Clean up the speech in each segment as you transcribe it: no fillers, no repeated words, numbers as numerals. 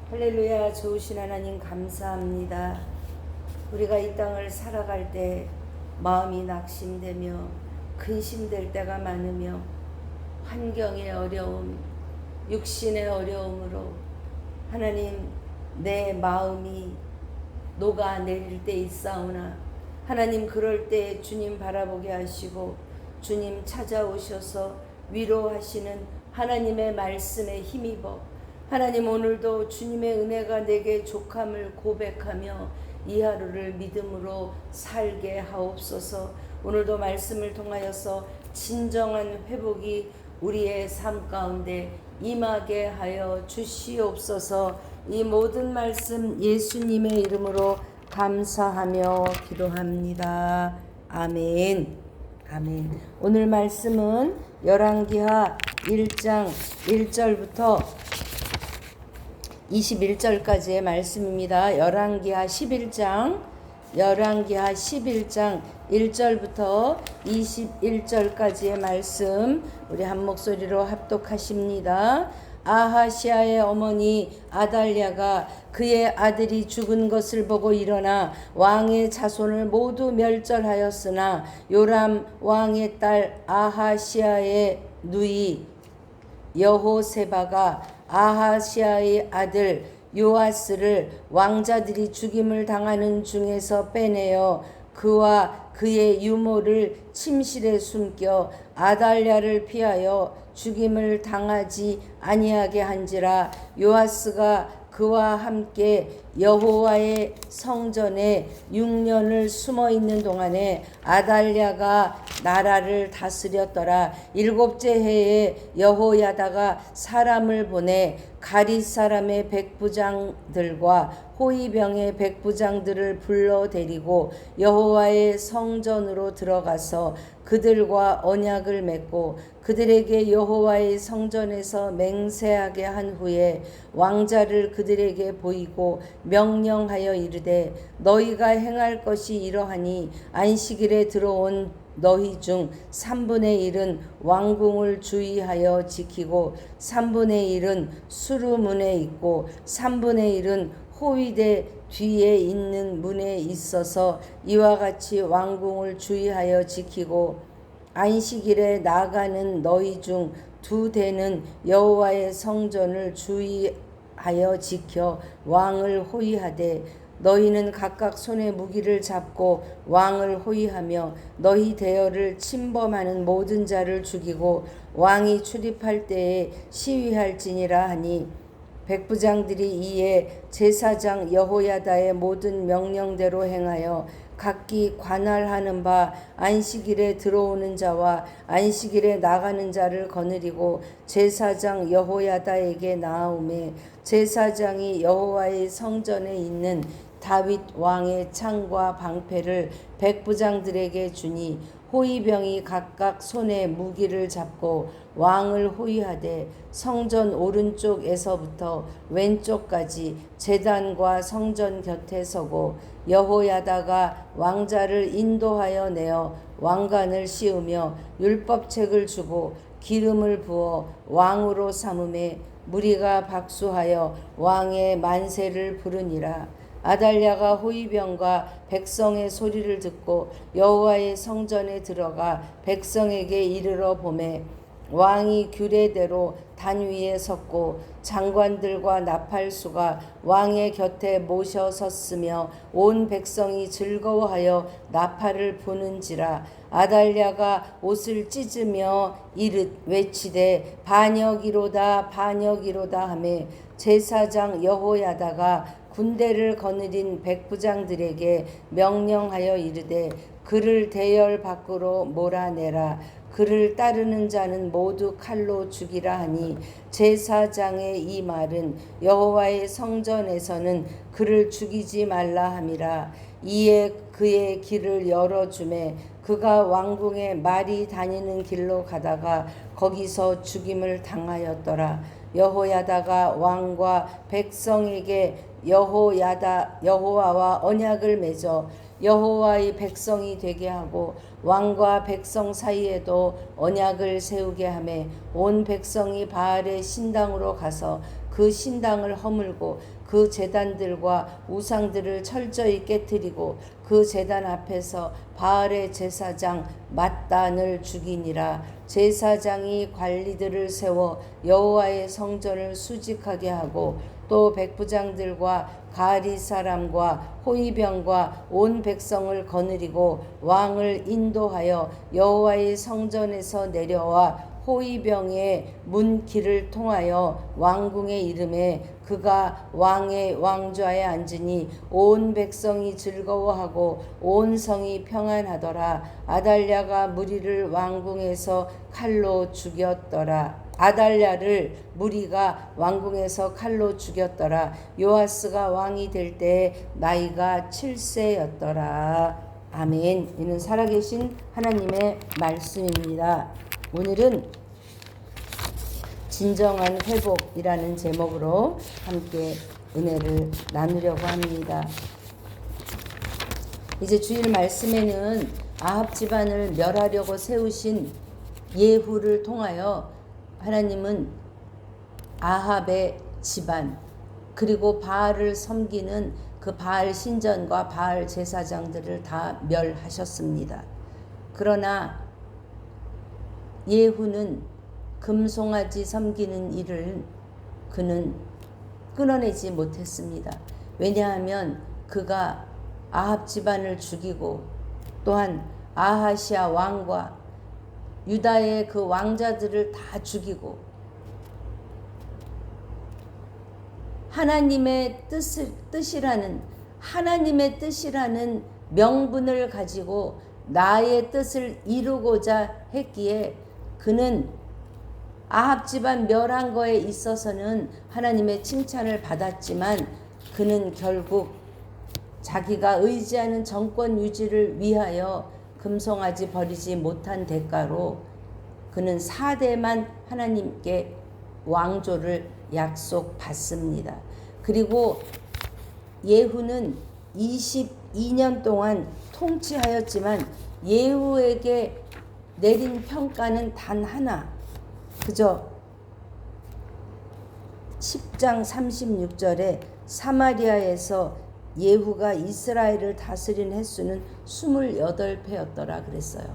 할렐루야. 좋으신 하나님 감사합니다. 우리가 이 땅을 살아갈 때 마음이 낙심되며 근심될 때가 많으며 환경의 어려움, 육신의 어려움으로 하나님 내 마음이 녹아내릴 때 있사오나 하나님 그럴 때 주님 바라보게 하시고 주님 찾아오셔서 위로하시는 하나님의 말씀에 힘입어 하나님 오늘도 주님의 은혜가 내게 족함을 고백하며 이 하루를 믿음으로 살게 하옵소서. 오늘도 말씀을 통하여서 진정한 회복이 우리의 삶 가운데 임하게 하여 주시옵소서. 이 모든 말씀 예수님의 이름으로 감사하며 기도합니다. 아멘. 아멘. 오늘 말씀은 열왕기하 1장 1절부터 21절까지의 말씀입니다. 열왕기하 11장 1절부터 21절까지의 말씀 우리 한 목소리로 합독하십니다. 아하시아의 어머니 아달랴가 그의 아들이 죽은 것을 보고 일어나 왕의 자손을 모두 멸절하였으나 요람 왕의 딸 아하시아의 누이 여호세바가 아하시아의 아들 요아스를 왕자들이 죽임을 당하는 중에서 빼내어 그와 그의 유모를 침실에 숨겨 아달랴를 피하여 죽임을 당하지 아니하게 한지라. 요아스가 그와 함께 여호와의 성전에 6년을 숨어 있는 동안에 아달랴가 나라를 다스렸더라. 7째 해에 여호야다가 사람을 보내 가릿 사람의 백부장들과 호위병의 백부장들을 불러 데리고 여호와의 성전으로 들어가서 그들과 언약을 맺고 그들에게 여호와의 성전에서 맹세하게 한 후에 왕자를 그들에게 보이고 명령하여 이르되 너희가 행할 것이 이러하니 안식일에 들어온 너희 중 3분의 1은 왕궁을 주의하여 지키고 3분의 1은 수루문에 있고 3분의 1은 호위대 뒤에 있는 문에 있어서 이와 같이 왕궁을 주의하여 지키고 안식일에 나가는 너희 중 2대는 여호와의 성전을 주의하여 지켜 왕을 호위하되 너희는 각각 손에 무기를 잡고 왕을 호위하며 너희 대열을 침범하는 모든 자를 죽이고 왕이 출입할 때에 시위할지니라 하니 백부장들이 이에 제사장 여호야다의 모든 명령대로 행하여 각기 관할하는 바 안식일에 들어오는 자와 안식일에 나가는 자를 거느리고 제사장 여호야다에게 나아오매 제사장이 여호와의 성전에 있는 다윗 왕의 창과 방패를 백부장들에게 주니 호위병이 각각 손에 무기를 잡고 왕을 호위하되 성전 오른쪽에서부터 왼쪽까지 제단과 성전 곁에 서고 여호야다가 왕자를 인도하여 내어 왕관을 씌우며 율법책을 주고 기름을 부어 왕으로 삼음에 무리가 박수하여 왕의 만세를 부르니라. 아달랴가 호위병과 백성의 소리를 듣고 여호와의 성전에 들어가 백성에게 이르러 보매 왕이 규례대로 단 위에 섰고 장관들과 나팔수가 왕의 곁에 모셔 섰으며 온 백성이 즐거워하여 나팔을 부는지라. 아달랴가 옷을 찢으며 외치되 반역이로다 반역이로다 하매 제사장 여호야다가 군대를 거느린 백부장들에게 명령하여 이르되 그를 대열 밖으로 몰아내라. 그를 따르는 자는 모두 칼로 죽이라 하니 제사장의 이 말은 여호와의 성전에서는 그를 죽이지 말라 함이라. 이에 그의 길을 열어주매 그가 왕궁에 말이 다니는 길로 가다가 거기서 죽임을 당하였더라. 여호야다가 왕과 백성에게 여호와와 언약을 맺어 여호와의 백성이 되게 하고 왕과 백성 사이에도 언약을 세우게 하며 온 백성이 바알의 신당으로 가서 그 신당을 허물고 그 제단들과 우상들을 철저히 깨뜨리고 그 제단 앞에서 바알의 제사장 맏단을 죽이니라. 제사장이 관리들을 세워 여호와의 성전을 수직하게 하고 또 백부장들과 가리 사람과 호위병과 온 백성을 거느리고 왕을 인도하여 여호와의 성전에서 내려와 호위병의 문길을 통하여 왕궁에 이르매 그가 왕의 왕좌에 앉으니 온 백성이 즐거워하고 온 성이 평안하더라. 아달랴가 무리를 왕궁에서 칼로 죽였더라. 아달랴를 무리가 왕궁에서 칼로 죽였더라. 요아스가 왕이 될 때 나이가 7세였더라. 아멘. 이는 살아계신 하나님의 말씀입니다. 오늘은 진정한 회복이라는 제목으로 함께 은혜를 나누려고 합니다. 이제 주일 말씀에는 아합 집안을 멸하려고 세우신 예후를 통하여 하나님은 아합의 집안 그리고 바알을 섬기는 그 바알 신전과 바알 제사장들을 다 멸하셨습니다. 그러나 예후는 금송아지 섬기는 일을 그는 끊어내지 못했습니다. 왜냐하면 그가 아합 집안을 죽이고 또한 아하시아 왕과 유다의 그 왕자들을 다 죽이고 하나님의 뜻이라는 명분을 가지고 나의 뜻을 이루고자 했기에 그는 아합 집안 멸한 거에 있어서는 하나님의 칭찬을 받았지만 그는 결국 자기가 의지하는 정권 유지를 위하여 금송아지 버리지 못한 대가로 그는 4대만 하나님께 왕조를 약속받습니다. 그리고 예후는 22년 동안 통치하였지만 예후에게 내린 평가는 단 하나, 그저 10장 36절에 사마리아에서 예후가 이스라엘을 다스린 횟수는 28배였더라 그랬어요.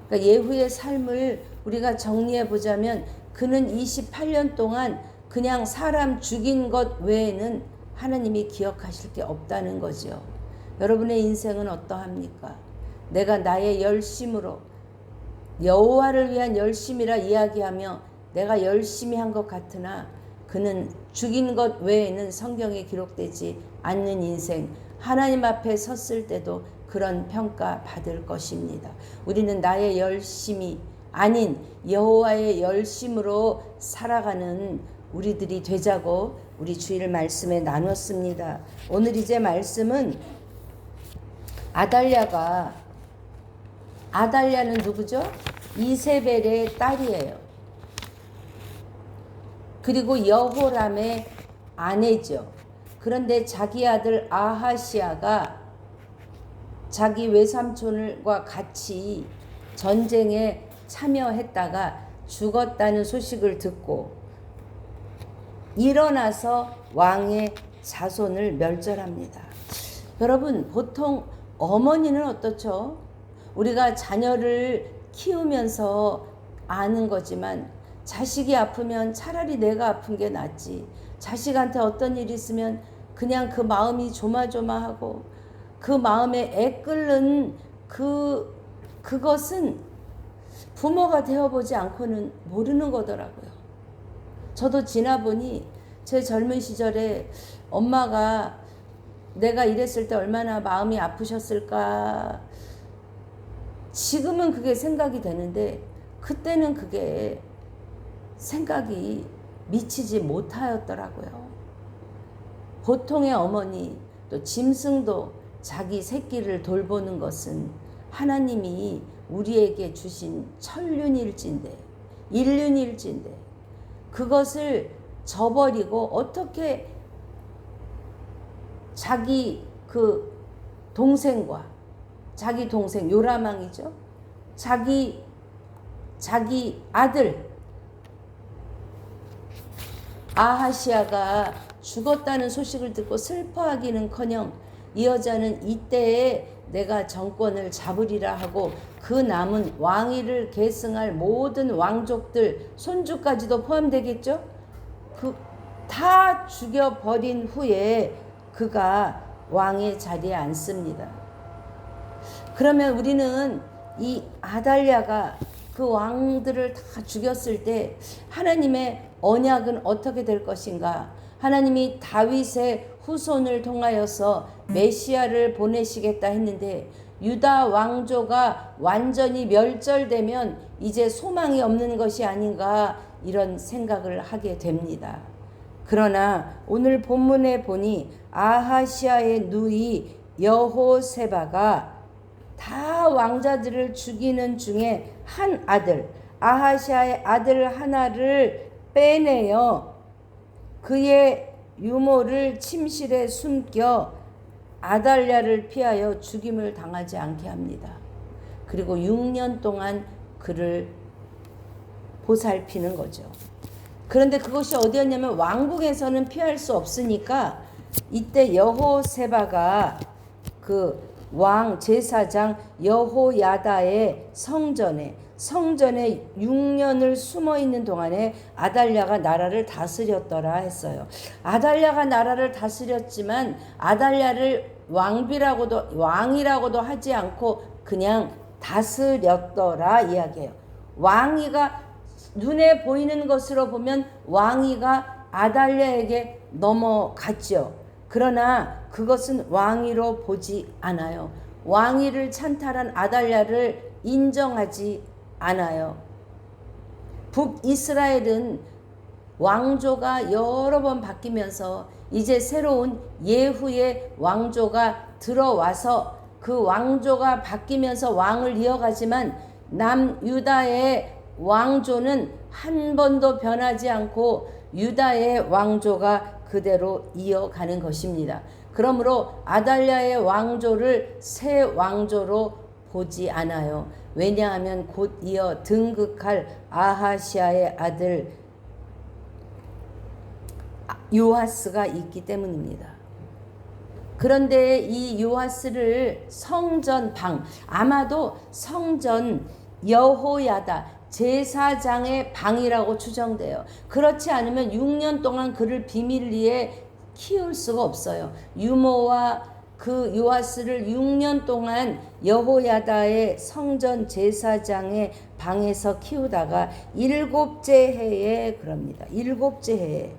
그러니까 예후의 삶을 우리가 정리해 보자면 그는 28년 동안 그냥 사람 죽인 것 외에는 하나님이 기억하실 게 없다는 거죠. 여러분의 인생은 어떠합니까? 내가 나의 열심으로 여호와를 위한 열심이라 이야기하며 내가 열심히 한 것 같으나 그는 죽인 것 외에는 성경에 기록되지 않는 인생, 하나님 앞에 섰을 때도 그런 평가 받을 것입니다. 우리는 나의 열심이 아닌 여호와의 열심으로 살아가는 우리들이 되자고 우리 주일 말씀에 나눴습니다. 오늘 이제 말씀은 아달랴는 누구죠? 이세벨의 딸이에요. 그리고 여호람의 아내죠. 그런데 자기 아들 아하시아가 자기 외삼촌과 같이 전쟁에 참여했다가 죽었다는 소식을 듣고 일어나서 왕의 자손을 멸절합니다. 여러분, 보통 어머니는 어떻죠? 우리가 자녀를 키우면서 아는 거지만 자식이 아프면 차라리 내가 아픈 게 낫지. 자식한테 어떤 일이 있으면 그냥 그 마음이 조마조마하고 그 마음에 애끓는 그것은 부모가 되어보지 않고는 모르는 거더라고요. 저도 지나보니 제 젊은 시절에 엄마가 내가 이랬을 때 얼마나 마음이 아프셨을까. 지금은 그게 생각이 되는데 그때는 그게 생각이 미치지 못하였더라고요. 보통의 어머니 또 짐승도 자기 새끼를 돌보는 것은 하나님이 우리에게 주신 천륜일진데 인륜일진데 그것을 저버리고 어떻게 자기 그 동생과 자기 동생 요람왕이죠. 자기 아들 아하시아가 죽었다는 소식을 듣고 슬퍼하기는커녕 이 여자는 이때에 내가 정권을 잡으리라 하고 그 남은 왕위를 계승할 모든 왕족들 손주까지도 포함되겠죠. 다 죽여버린 후에 그가 왕의 자리에 앉습니다. 그러면 우리는 이 아달랴가 그 왕들을 다 죽였을 때 하나님의 언약은 어떻게 될 것인가? 하나님이 다윗의 후손을 통하여서 메시아를 보내시겠다 했는데 유다 왕조가 완전히 멸절되면 이제 소망이 없는 것이 아닌가 이런 생각을 하게 됩니다. 그러나 오늘 본문에 보니 아하시아의 누이 여호세바가 다 왕자들을 죽이는 중에 한 아들 아하시아의 아들 하나를 빼내어 그의 유모를 침실에 숨겨 아달랴를 피하여 죽임을 당하지 않게 합니다. 그리고 6년 동안 그를 보살피는 거죠. 그런데 그것이 어디였냐면 왕궁에서는 피할 수 없으니까 이때 여호세바가 그 왕 제사장 여호야다의 성전에 6년을 숨어 있는 동안에 아달랴가 나라를 다스렸더라 했어요. 아달랴가 나라를 다스렸지만 아달랴를 왕이라고도 하지 않고 그냥 다스렸더라 이야기해요. 왕위가 눈에 보이는 것으로 보면 왕위가 아달랴에게 넘어갔죠. 그러나 그것은 왕위로 보지 않아요. 왕위를 찬탈한 아달랴를 인정하지 않아요. 북이스라엘은 왕조가 여러 번 바뀌면서 이제 새로운 예후의 왕조가 들어와서 그 왕조가 바뀌면서 왕을 이어가지만 남유다의 왕조는 한 번도 변하지 않고 유다의 왕조가 그대로 이어가는 것입니다. 그러므로 아달랴의 왕조를 새 왕조로 보지 않아요. 왜냐하면 곧 이어 등극할 아하시아의 아들 요아스가 있기 때문입니다. 그런데 이 요아스를 성전 방, 아마도 성전 여호야다 제사장의 방이라고 추정돼요. 그렇지 않으면 6년 동안 그를 비밀리에 키울 수가 없어요. 유모와 그 요아스를 6년 동안 여호야다의 성전 제사장의 방에서 키우다가 7째 해에 그럽니다. 7째 해에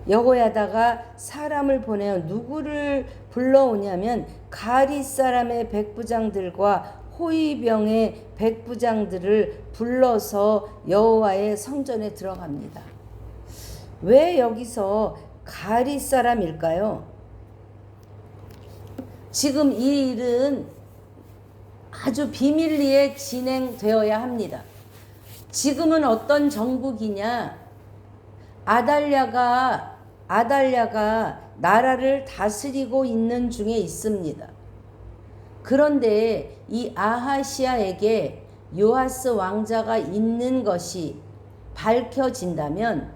여호야다가 사람을 보내어 누구를 불러오냐면 가리 사람의 백부장들과 호위병의 백부장들을 불러서 여호와의 성전에 들어갑니다. 왜 여기서 가리 사람일까요? 지금 이 일은 아주 비밀리에 진행되어야 합니다. 지금은 어떤 정국이냐? 아달랴가 나라를 다스리고 있는 중에 있습니다. 그런데 이 아하시아에게 요아스 왕자가 있는 것이 밝혀진다면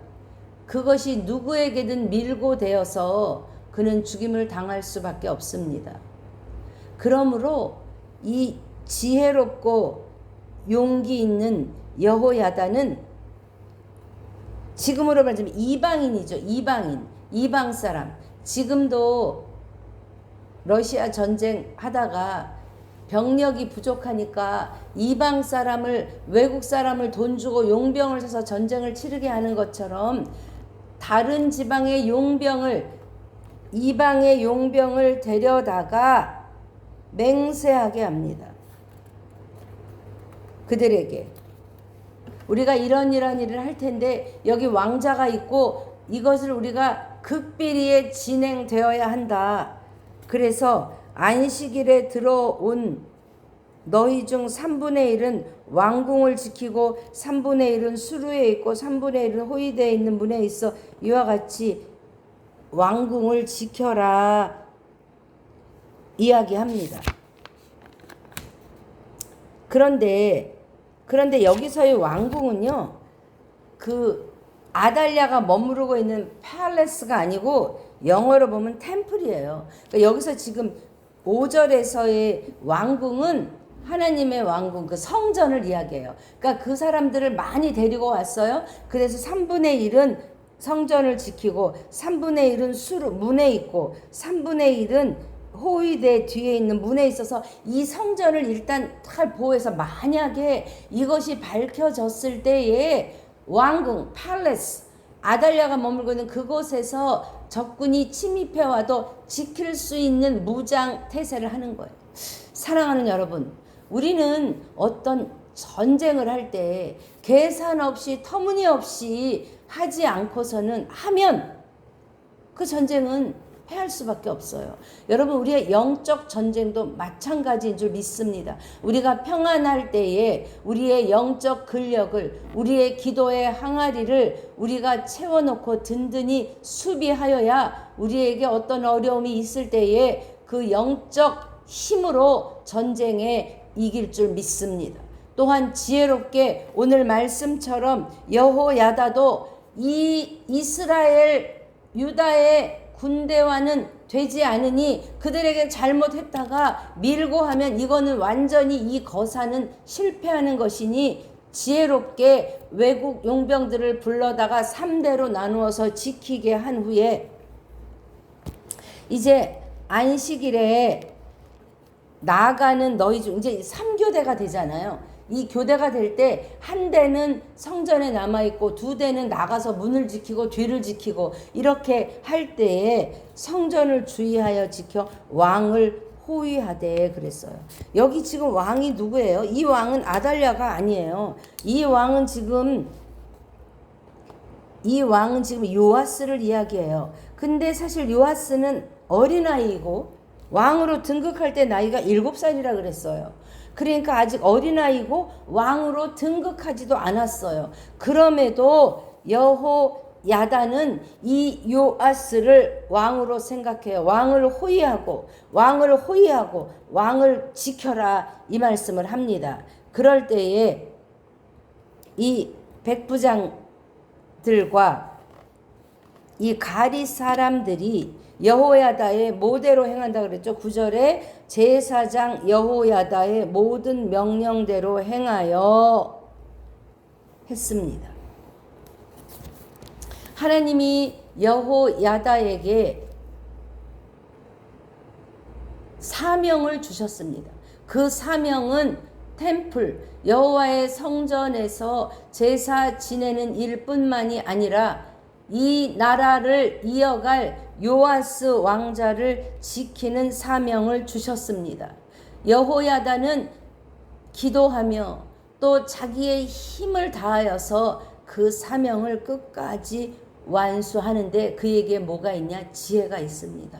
그것이 누구에게든 밀고 되어서 그는 죽임을 당할 수밖에 없습니다. 그러므로 이 지혜롭고 용기 있는 여호야다는 지금으로 말하자면 이방인이죠. 이방 사람. 지금도 러시아 전쟁 하다가 병력이 부족하니까 이방 사람을, 외국 사람을 돈 주고 용병을 사서 전쟁을 치르게 하는 것처럼 다른 지방의 용병을, 이방의 용병을 데려다가 맹세하게 합니다. 그들에게 우리가 이런 일을 할 텐데 여기 왕자가 있고 이것을 우리가 극비리에 진행되어야 한다. 그래서 안식일에 들어온 너희 중 3분의 1은 왕궁을 지키고 3분의 1은 수루에 있고 3분의 1은 호위대에 있는 문에 있어 이와 같이 왕궁을 지켜라 이야기합니다. 그런데 여기서의 왕궁은요, 그 아달랴가 머무르고 있는 팔레스가 아니고 영어로 보면 템플이에요. 그러니까 여기서 지금 5절에서의 왕궁은 하나님의 왕궁, 그 성전을 이야기해요. 그러니까 그 사람들을 많이 데리고 왔어요. 그래서 3분의 1은 성전을 지키고 3분의 1은 문에 있고 3분의 1은 호위대 뒤에 있는 문에 있어서 이 성전을 일단 잘 보호해서 만약에 이것이 밝혀졌을 때에 왕궁, 팔레스, 아달랴가 머물고 있는 그곳에서 적군이 침입해 와도 지킬 수 있는 무장 태세를 하는 거예요. 사랑하는 여러분, 우리는 어떤 전쟁을 할 때 계산 없이 터무니없이 하지 않고서는 하면 그 전쟁은 패할 수밖에 없어요. 여러분, 우리의 영적 전쟁도 마찬가지인 줄 믿습니다. 우리가 평안할 때에 우리의 영적 근력을, 우리의 기도의 항아리를 우리가 채워놓고 든든히 수비하여야 우리에게 어떤 어려움이 있을 때에 그 영적 힘으로 전쟁에 이길 줄 믿습니다. 또한 지혜롭게 오늘 말씀처럼 여호야다도 이 이스라엘 유다의 군대와는 되지 않으니 그들에게 잘못했다가 밀고 하면 이거는 완전히 이 거사는 실패하는 것이니 지혜롭게 외국 용병들을 불러다가 3대로 나누어서 지키게 한 후에 이제 안식일에 나아가는 너희 중 이제 3교대가 되잖아요. 이 교대가 될 때 한 대는 성전에 남아있고 2대는 나가서 문을 지키고 뒤를 지키고 이렇게 할 때에 성전을 주의하여 지켜 왕을 호위하되 그랬어요. 여기 지금 왕이 누구예요? 이 왕은 아달랴가 아니에요. 이 왕은 지금 요아스를 이야기해요. 근데 사실 요아스는 어린아이이고 왕으로 등극할 때 나이가 7살이라 그랬어요. 그러니까 아직 어린아이고 왕으로 등극하지도 않았어요. 그럼에도 여호야다는 이 요아스를 왕으로 생각해요. 왕을 호위하고 왕을 지켜라 이 말씀을 합니다. 그럴 때에 이 백부장들과 이 가리 사람들이 여호야다의 모대로 행한다 그랬죠. 9절에 제사장 여호야다의 모든 명령대로 행하여 했습니다. 하나님이 여호야다에게 사명을 주셨습니다. 그 사명은 템플, 여호와의 성전에서 제사 지내는 일뿐만이 아니라 이 나라를 이어갈 요아스 왕자를 지키는 사명을 주셨습니다. 여호야다는 기도하며 또 자기의 힘을 다하여서 그 사명을 끝까지 완수하는데 그에게 뭐가 있냐? 지혜가 있습니다.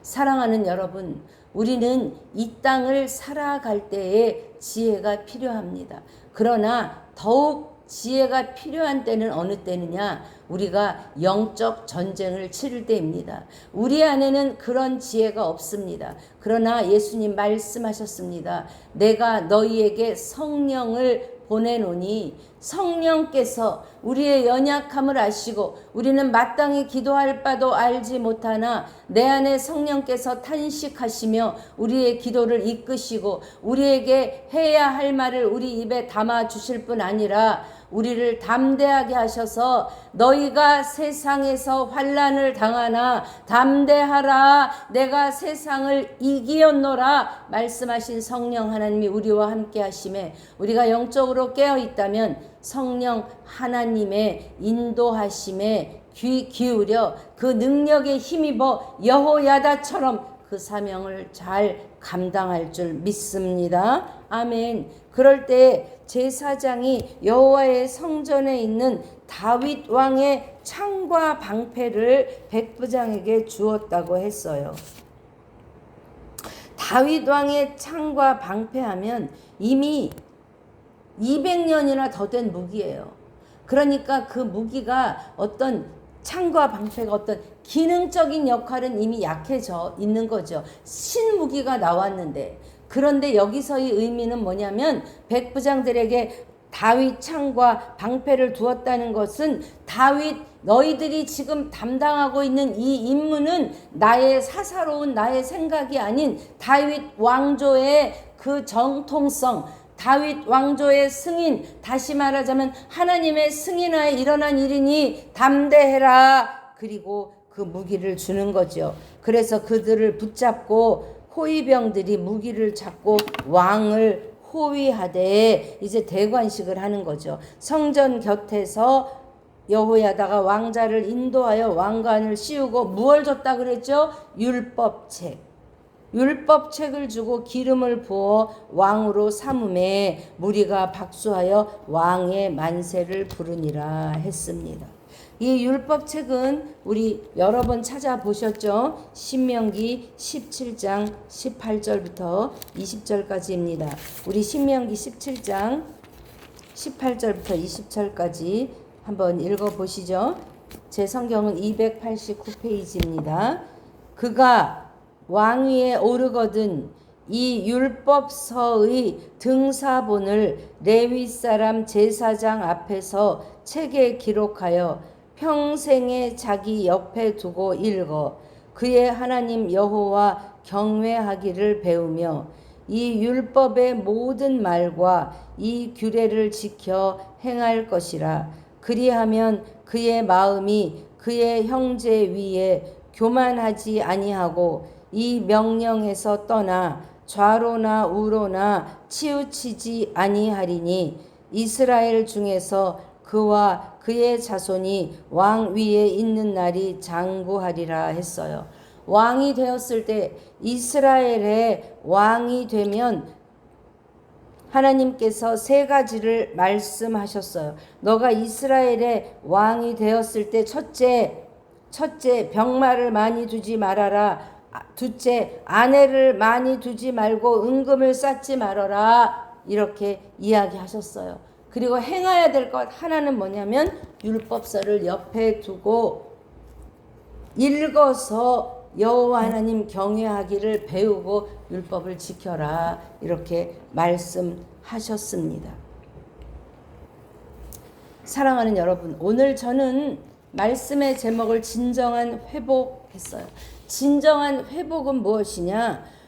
사랑하는 여러분, 우리는 이 땅을 살아갈 때에 지혜가 필요합니다. 그러나 더욱 지혜가 필요한 때는 어느 때느냐? 우리가 영적 전쟁을 치를 때입니다. 우리 안에는 그런 지혜가 없습니다. 그러나 예수님 말씀하셨습니다. 내가 너희에게 성령을 보내노니 성령께서 우리의 연약함을 아시고 우리는 마땅히 기도할 바도 알지 못하나 내 안에 성령께서 탄식하시며 우리의 기도를 이끄시고 우리에게 해야 할 말을 우리 입에 담아 주실 뿐 아니라 우리를 담대하게 하셔서 너희가 세상에서 환난을 당하나 담대하라 내가 세상을 이기었노라 말씀하신 성령 하나님이 우리와 함께 하심에 우리가 영적으로 깨어 있다면 성령 하나님의 인도하심에 귀 기울여 그 능력에 힘입어 여호야다처럼 그 사명을 잘 감당할 줄 믿습니다. 아멘. 그럴 때 제사장이 여호와의 성전에 있는 다윗 왕의 창과 방패를 백부장에게 주었다고 했어요. 다윗 왕의 창과 방패하면 이미 200년이나 더 된 무기예요. 그러니까 그 무기가 어떤 창과 방패가 어떤 기능적인 역할은 이미 약해져 있는 거죠. 신무기가 나왔는데 그런데 여기서의 의미는 뭐냐면 백부장들에게 다윗 창과 방패를 두었다는 것은 다윗 너희들이 지금 담당하고 있는 이 임무는 나의 사사로운 나의 생각이 아닌 다윗 왕조의 그 정통성, 다윗 왕조의 승인, 다시 말하자면 하나님의 승인하에 일어난 일이니 담대해라. 그리고 그 무기를 주는 거죠. 그래서 그들을 붙잡고 호위병들이 무기를 잡고 왕을 호위하되 이제 대관식을 하는 거죠. 성전 곁에서 여호야다가 왕자를 인도하여 왕관을 씌우고 무엇을 줬다 그랬죠? 율법책. 율법책을 주고 기름을 부어 왕으로 삼음에 무리가 박수하여 왕의 만세를 부르니라 했습니다. 이 율법책은 우리 여러 번 찾아보셨죠? 신명기 17장 18절부터 20절까지입니다. 우리 신명기 17장 18절부터 20절까지 한번 읽어보시죠. 제 성경은 289페이지입니다. 그가 왕위에 오르거든 이 율법서의 등사본을 레위 사람 제사장 앞에서 책에 기록하여 평생에 자기 옆에 두고 읽어 그의 하나님 여호와 경외하기를 배우며 이 율법의 모든 말과 이 규례를 지켜 행할 것이라. 그리하면 그의 마음이 그의 형제 위에 교만하지 아니하고 이 명령에서 떠나 좌로나 우로나 치우치지 아니하리니 이스라엘 중에서 그와 그의 자손이 왕 위에 있는 날이 장구하리라 했어요. 왕이 되었을 때 이스라엘의 왕이 되면 하나님께서 세 가지를 말씀하셨어요. 너가 이스라엘의 왕이 되었을 때 첫째 병마를 많이 두지 말아라. 둘째 아내를 많이 두지 말고 은금을 쌓지 말아라. 이렇게 이야기하셨어요. 그리고 행해야 될 것 하나는 뭐냐면 율법서를 옆에 두고 읽어서 여호와 하나님 경외하기를 배우고 율법을 지켜라. 이렇게 말씀하셨습니다. 사랑하는 여러분, 오늘 저는 말씀의 제목을 진정한 회복했어요. 진정한 회복은 무엇이냐?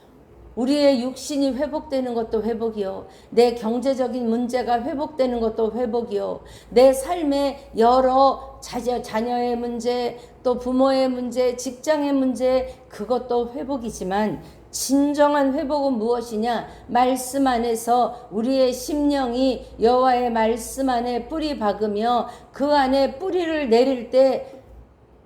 우리의 육신이 회복되는 것도 회복이요. 내 경제적인 문제가 회복되는 것도 회복이요. 내 삶의 여러 자녀의 문제, 또 부모의 문제, 직장의 문제, 그것도 회복이지만 진정한 회복은 무엇이냐? 말씀 안에서 우리의 심령이 여호와의 말씀 안에 뿌리 박으며 그 안에 뿌리를 내릴 때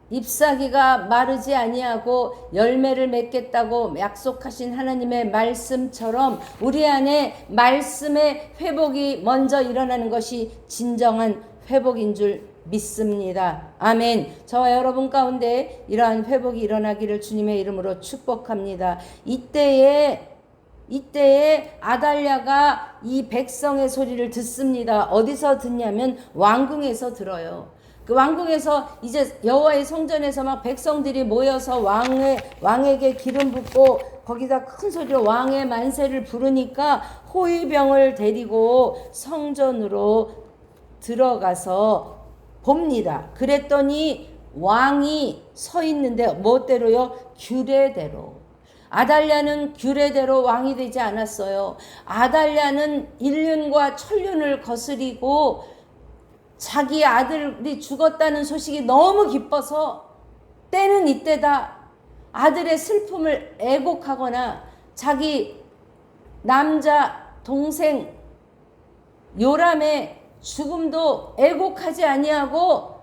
잎사귀가 마르지 아니하고 열매를 맺겠다고 약속하신 하나님의 말씀처럼 우리 안에 말씀의 회복이 먼저 일어나는 것이 진정한 회복인 줄 믿습니다. 아멘. 저와 여러분 가운데 이러한 회복이 일어나기를 주님의 이름으로 축복합니다. 이때에 아달랴가 이 백성의 소리를 듣습니다. 어디서 듣냐면 왕궁에서 들어요. 그 왕궁에서 이제 여호와의 성전에서 막 백성들이 모여서 왕에게 기름 붓고 거기다 큰 소리로 왕의 만세를 부르니까 호위병을 데리고 성전으로 들어가서 봅니다. 그랬더니 왕이 서 있는데 뭐대로요? 규례대로. 아달랴는 규례대로 왕이 되지 않았어요. 아달랴는 일륜과 천륜을 거스리고 자기 아들이 죽었다는 소식이 너무 기뻐서 때는 이때다. 아들의 슬픔을 애곡하거나 자기 남자 동생 요람의 죽음도 애곡하지 아니하고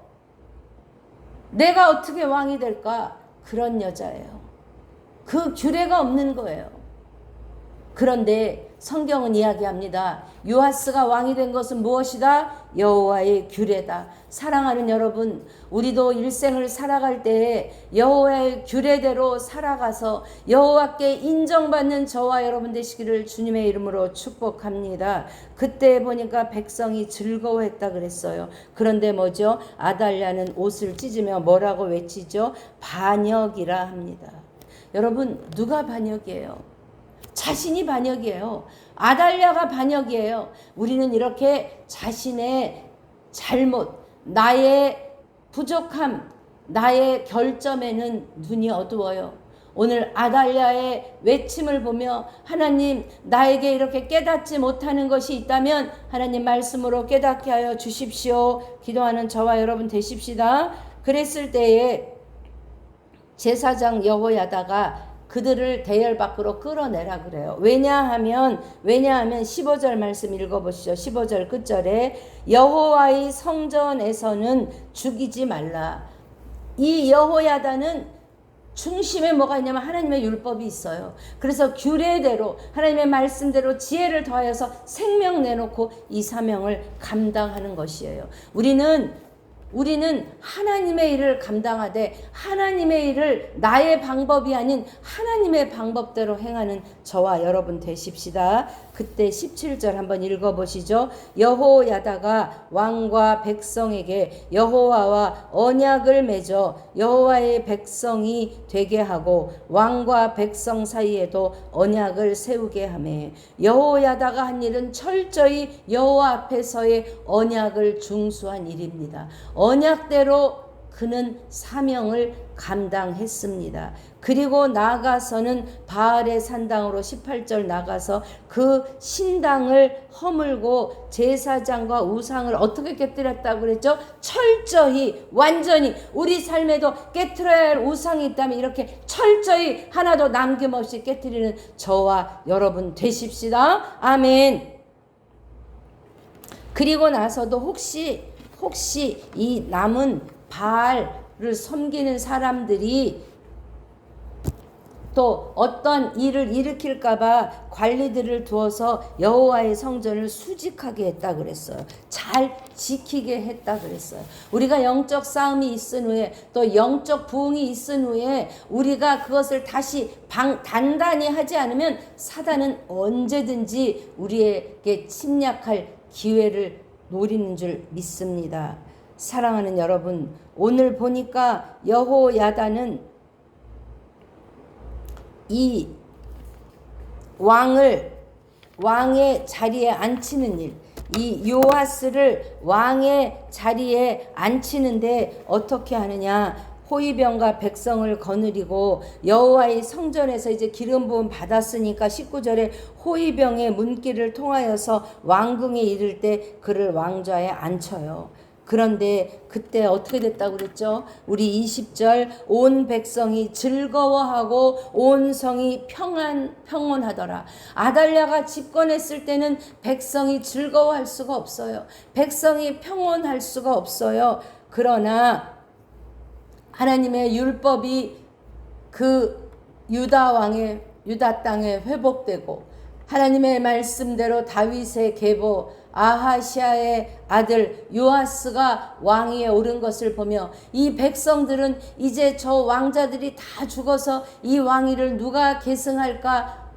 내가 어떻게 왕이 될까? 그런 여자예요. 그 규례가 없는 거예요. 그런데 성경은 이야기합니다. 요아스가 왕이 된 것은 무엇이다? 여호와의 규례다. 사랑하는 여러분, 우리도 일생을 살아갈 때에 여호와의 규례대로 살아가서 여호와께 인정받는 저와 여러분 되시기를 주님의 이름으로 축복합니다. 그때 보니까 백성이 즐거워했다 그랬어요. 그런데 뭐죠? 아달랴는 옷을 찢으며 뭐라고 외치죠? 반역이라 합니다. 여러분, 누가 반역이에요? 자신이 반역이에요. 아달랴가 반역이에요. 우리는 이렇게 자신의 잘못, 나의 부족함, 나의 결점에는 눈이 어두워요. 오늘 아달랴의 외침을 보며 하나님, 나에게 이렇게 깨닫지 못하는 것이 있다면 하나님 말씀으로 깨닫게 하여 주십시오. 기도하는 저와 여러분 되십시다. 그랬을 때에 제사장 여호야다가 그들을 대열 밖으로 끌어내라 그래요. 왜냐하면 15절 말씀 읽어보시죠. 15절 끝절에 여호와의 성전에서는 죽이지 말라. 이 여호야다는 중심에 뭐가 있냐면 하나님의 율법이 있어요. 그래서 규례대로 하나님의 말씀대로 지혜를 더하여서 생명 내놓고 이 사명을 감당하는 것이에요. 우리는 하나님의 일을 감당하되 하나님의 일을 나의 방법이 아닌 하나님의 방법대로 행하는 저와 여러분 되십시다. 그때 17절 한번 읽어보시죠. 여호야다가 왕과 백성에게 여호와와 언약을 맺어 여호와의 백성이 되게 하고 왕과 백성 사이에도 언약을 세우게 하며 여호야다가 한 일은 철저히 여호와 앞에서의 언약을 중수한 일입니다. 언약대로 그는 사명을 감당했습니다. 그리고 나가서는 바알의 산당으로 18절 나가서 그 신당을 허물고 제사장과 우상을 어떻게 깨뜨렸다고 그랬죠? 철저히 완전히 우리 삶에도 깨뜨려야 할 우상이 있다면 이렇게 철저히 하나도 남김없이 깨뜨리는 저와 여러분 되십시다. 아멘. 그리고 나서도 혹시 이 남은 바알을 섬기는 사람들이 또 어떤 일을 일으킬까봐 관리들을 두어서 여호와의 성전을 수직하게 했다 그랬어요. 잘 지키게 했다 그랬어요. 우리가 영적 싸움이 있은 후에 또 영적 부흥이 있은 후에 우리가 그것을 다시 단단히 하지 않으면 사단은 언제든지 우리에게 침략할 기회를 노리는 줄 믿습니다. 사랑하는 여러분, 오늘 보니까 여호야다는 이 왕의 자리에 앉히는 일, 이 요아스를 왕의 자리에 앉히는데 어떻게 하느냐? 호위병과 백성을 거느리고 여호와의 성전에서 이제 기름 부음 받았으니까 19절에 호위병의 문길을 통하여서 왕궁에 이를 때 그를 왕좌에 앉혀요. 그런데 그때 어떻게 됐다고 그랬죠? 우리 20절 온 백성이 즐거워하고 온 성이 평온하더라. 아달랴가 집권했을 때는 백성이 즐거워할 수가 없어요. 백성이 평온할 수가 없어요. 그러나 하나님의 율법이 그 유다 땅에 회복되고 하나님의 말씀대로 다윗의 계보 아하시아의 아들 요아스가 왕위에 오른 것을 보며 이 백성들은 이제 저 왕자들이 다 죽어서 이 왕위를 누가 계승할까?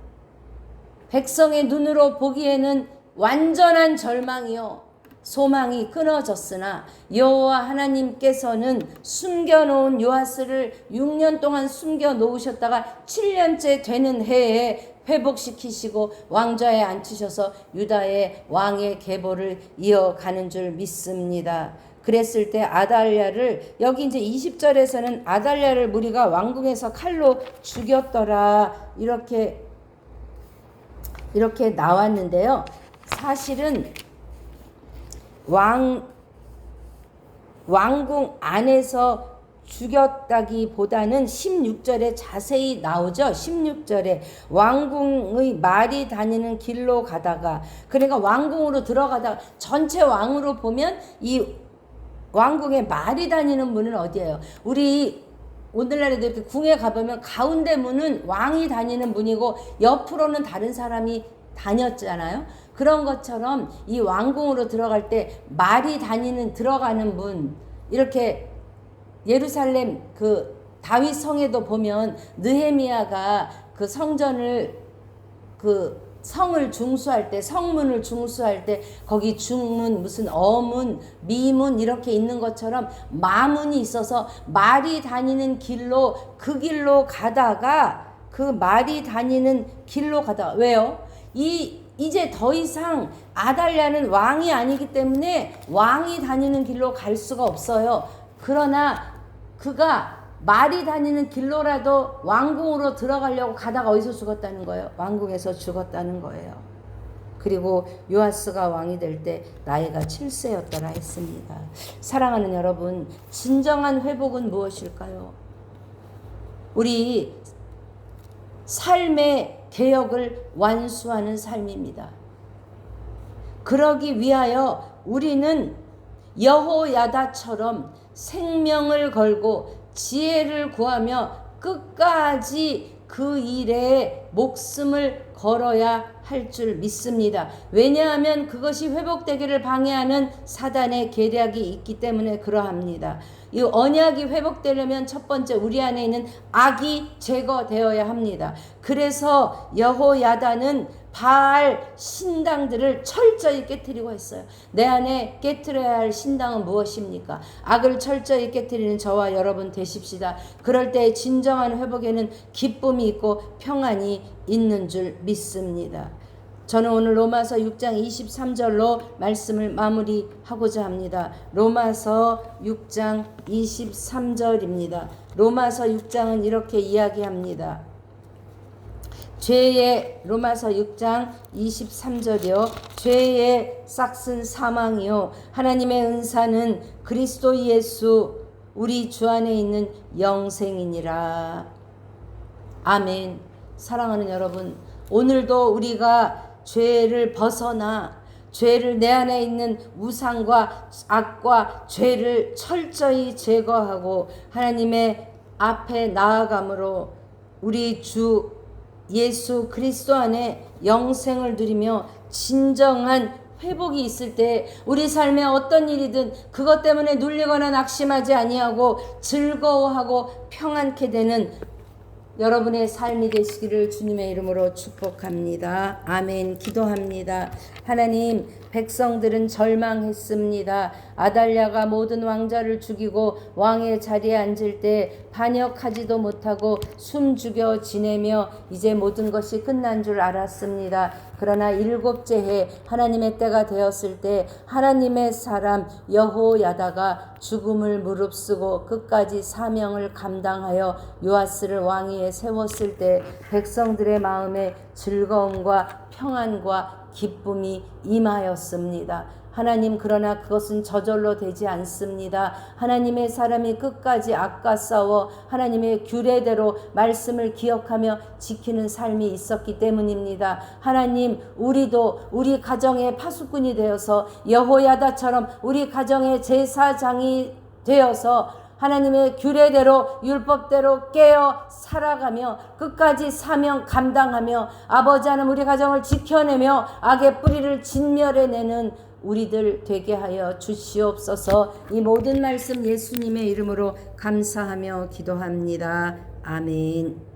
백성의 눈으로 보기에는 완전한 절망이요 소망이 끊어졌으나 여호와 하나님께서는 숨겨놓은 요아스를 6년 동안 숨겨놓으셨다가 7년째 되는 해에 회복시키시고 왕좌에 앉히셔서 유다의 왕의 계보를 이어가는 줄 믿습니다. 그랬을 때 아달랴를 여기 이제 20절에서는 아달랴를 무리가 왕궁에서 칼로 죽였더라 이렇게 나왔는데요. 사실은 왕궁 안에서 죽였다기보다는 16절에 자세히 나오죠. 16절에 왕궁의 말이 다니는 길로 가다가 그러니까 왕궁으로 들어가다가 전체 왕으로 보면 이 왕궁에 말이 다니는 문은 어디예요? 우리 오늘날에도 이렇게 궁에 가보면 가운데 문은 왕이 다니는 문이고 옆으로는 다른 사람이 다녔잖아요. 그런 것처럼 이 왕궁으로 들어갈 때 말이 들어가는 문 이렇게 예루살렘 그 다윗 성에도 보면 느헤미야가 그 성전을 그 성을 중수할 때 성문을 중수할 때 거기 중문 무슨 어문 미문 이렇게 있는 것처럼 마문이 있어서 말이 다니는 길로 그 길로 가다가 그 말이 다니는 길로 가다가 왜요? 이제 더 이상 아달랴는 왕이 아니기 때문에 왕이 다니는 길로 갈 수가 없어요. 그러나 그가 말이 다니는 길로라도 왕궁으로 들어가려고 가다가 어디서 죽었다는 거예요? 왕궁에서 죽었다는 거예요. 그리고 요아스가 왕이 될 때 나이가 7세였더라 했습니다. 사랑하는 여러분, 진정한 회복은 무엇일까요? 우리 삶의 개혁을 완수하는 삶입니다. 그러기 위하여 우리는 여호야다처럼 생명을 걸고 지혜를 구하며 끝까지 그 일에 목숨을 걸어야 할 줄 믿습니다. 왜냐하면 그것이 회복되기를 방해하는 사단의 계략이 있기 때문에 그러합니다. 이 언약이 회복되려면 첫 번째 우리 안에 있는 악이 제거되어야 합니다. 그래서 여호야다는 바알 신당들을 철저히 깨트리고 했어요. 내 안에 깨트려야 할 신당은 무엇입니까? 악을 철저히 깨트리는 저와 여러분 되십시다. 그럴 때 진정한 회복에는 기쁨이 있고 평안이 있는 줄 믿습니다. 저는 오늘 로마서 6장 23절로 말씀을 마무리하고자 합니다. 로마서 6장 23절입니다. 로마서 6장은 이렇게 이야기합니다. 로마서 6장 23절이요. 죄의 싹슨 사망이요. 하나님의 은사는 그리스도 예수 우리 주 안에 있는 영생이니라. 아멘. 사랑하는 여러분, 오늘도 우리가 죄를 벗어나 죄를 내 안에 있는 우상과 악과 죄를 철저히 제거하고 하나님의 앞에 나아감으로 우리 주 예수 그리스도 안에 영생을 누리며 진정한 회복이 있을 때 우리 삶에 어떤 일이든 그것 때문에 눌리거나 낙심하지 아니하고 즐거워하고 평안케 되는 여러분의 삶이 되시기를 주님의 이름으로 축복합니다. 아멘. 기도합니다. 하나님, 백성들은 절망했습니다. 아달랴가 모든 왕자를 죽이고 왕의 자리에 앉을 때 반역하지도 못하고 숨죽여 지내며 이제 모든 것이 끝난 줄 알았습니다. 그러나 7째 해 하나님의 때가 되었을 때 하나님의 사람 여호야다가 죽음을 무릅쓰고 끝까지 사명을 감당하여 요아스를 왕위에 세웠을 때 백성들의 마음에 즐거움과 평안과 기쁨이 임하였습니다. 하나님, 그러나 그것은 저절로 되지 않습니다. 하나님의 사람이 끝까지 악과 싸워 하나님의 규례대로 말씀을 기억하며 지키는 삶이 있었기 때문입니다. 하나님, 우리도 우리 가정의 파수꾼이 되어서 여호야다처럼 우리 가정의 제사장이 되어서 하나님의 규례대로 율법대로 깨어 살아가며 끝까지 사명 감당하며 아버지 하나님 우리 가정을 지켜내며 악의 뿌리를 진멸해내는 우리들 되게 하여 주시옵소서. 이 모든 말씀 예수님의 이름으로 감사하며 기도합니다. 아멘.